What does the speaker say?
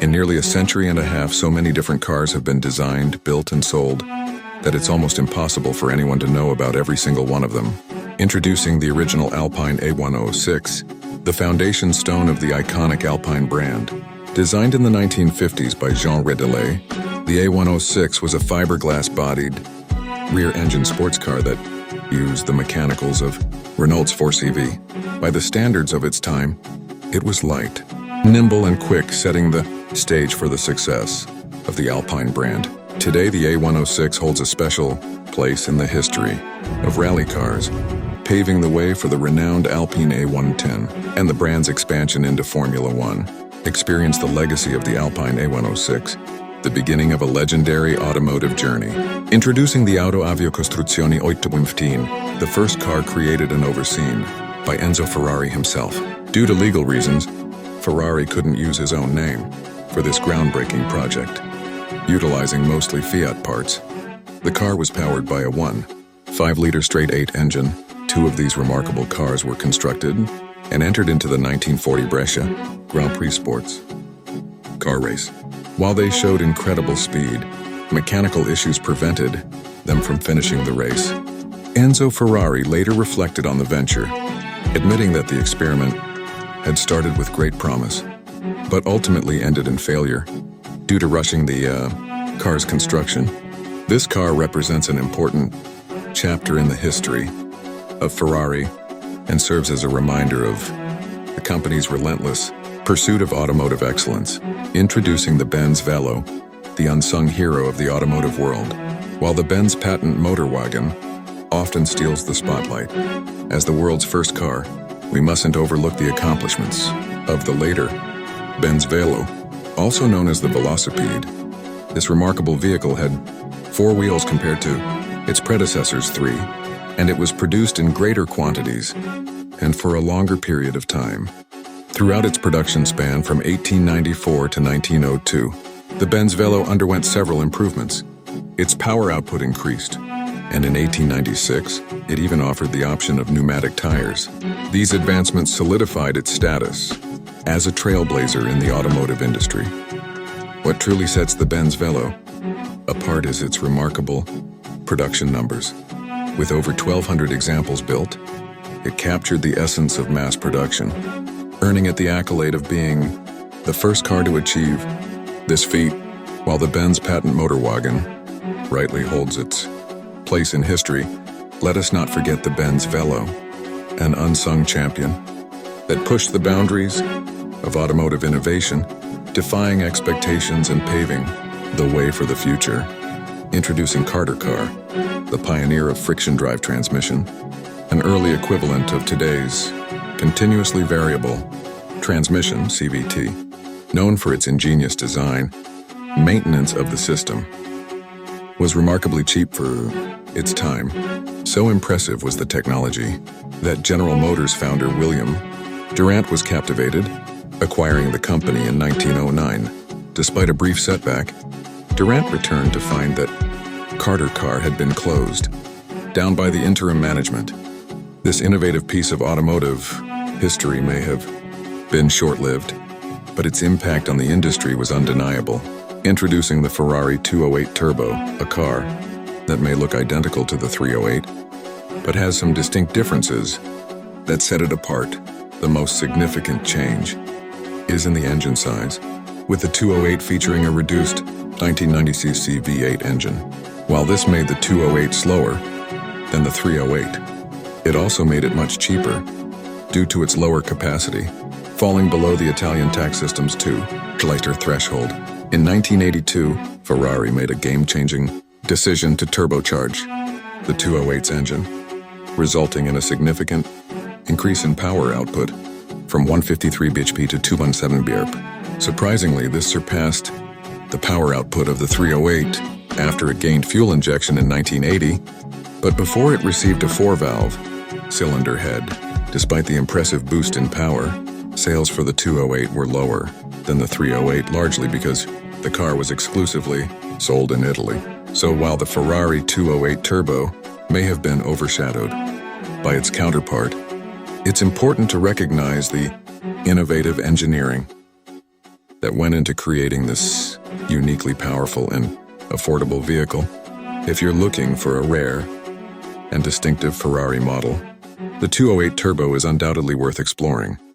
In nearly a century and a half, so many different cars have been designed, built, and sold that it's almost impossible for anyone to know about every single one of them. Introducing the original Alpine A106, the foundation stone of the iconic Alpine brand. Designed in the 1950s by Jean Redelais, the A106 was a fiberglass-bodied, rear-engine sports car that used the mechanicals of Renault's 4CV. By the standards of its time, it was light, nimble, and quick, setting the stage for the success of the Alpine brand. Today, the A106 holds a special place in the history of rally cars, paving the way for the renowned Alpine A110 and the brand's expansion into Formula One. Experience the legacy of the Alpine A106, the beginning of a legendary automotive journey. Introducing the Avio Costruzioni 815, the first car created and overseen by Enzo Ferrari himself. Due to legal reasons, Ferrari couldn't use his own name for this groundbreaking project. Utilizing mostly Fiat parts, the car was powered by a 1.5-liter straight-8 engine. Two of these remarkable cars were constructed and entered into the 1940 Brescia Grand Prix Sports car race. While they showed incredible speed, mechanical issues prevented them from finishing the race. Enzo Ferrari later reflected on the venture, admitting that the experiment had started with great promise, but ultimately ended in failure due to rushing the car's construction. This car represents an important chapter in the history of Ferrari and serves as a reminder of the company's relentless pursuit of automotive excellence. Introducing the Benz Velo, the unsung hero of the automotive world. While the Benz patent motor wagon often steals the spotlight as the world's first car, we mustn't overlook the accomplishments of the later Benz Velo, also known as the Velocipede. This remarkable vehicle had 4 wheels compared to its predecessor's 3, and it was produced in greater quantities and for a longer period of time. Throughout its production span from 1894 to 1902, the Benz Velo underwent several improvements. Its power output increased, and in 1896, it even offered the option of pneumatic tires. These advancements solidified its status as a trailblazer in the automotive industry. What truly sets the Benz Velo apart is its remarkable production numbers. With over 1,200 examples built, it captured the essence of mass production, earning it the accolade of being the first car to achieve this feat. While the Benz patent motor wagon rightly holds its place in history, let us not forget the Benz Velo, an unsung champion that pushed the boundaries of automotive innovation, defying expectations and paving the way for the future. Introducing Carter Car, the pioneer of friction drive transmission, an early equivalent of today's continuously variable transmission, CVT. Known for its ingenious design, maintenance of the system was remarkably cheap for its time. So impressive was the technology that General Motors founder William Durant was captivated, acquiring the company in 1909. Despite a brief setback, Durant returned to find that Carter Car had been closed down by the interim management. This innovative piece of automotive history may have been short-lived, but its impact on the industry was undeniable. Introducing the Ferrari 208 Turbo, a car that may look identical to the 308, but has some distinct differences that set it apart. The most significant change is in the engine size, with the 208 featuring a reduced 1990cc V8 engine. While this made the 208 slower than the 308, it also made it much cheaper due to its lower capacity, falling below the Italian tax system's 2-liter threshold. In 1982, Ferrari made a game-changing decision to turbocharge the 208's engine, resulting in a significant increase in power output from 153 bhp to 217 bhp. Surprisingly, this surpassed the power output of the 308 after it gained fuel injection in 1980, but before it received a 4-valve cylinder head. Despite the impressive boost in power, sales for the 208 were lower than the 308, largely because the car was exclusively sold in Italy. So while the Ferrari 208 Turbo may have been overshadowed by its counterpart, it's important to recognize the innovative engineering that went into creating this uniquely powerful and affordable vehicle. If you're looking for a rare and distinctive Ferrari model, the 208 Turbo is undoubtedly worth exploring.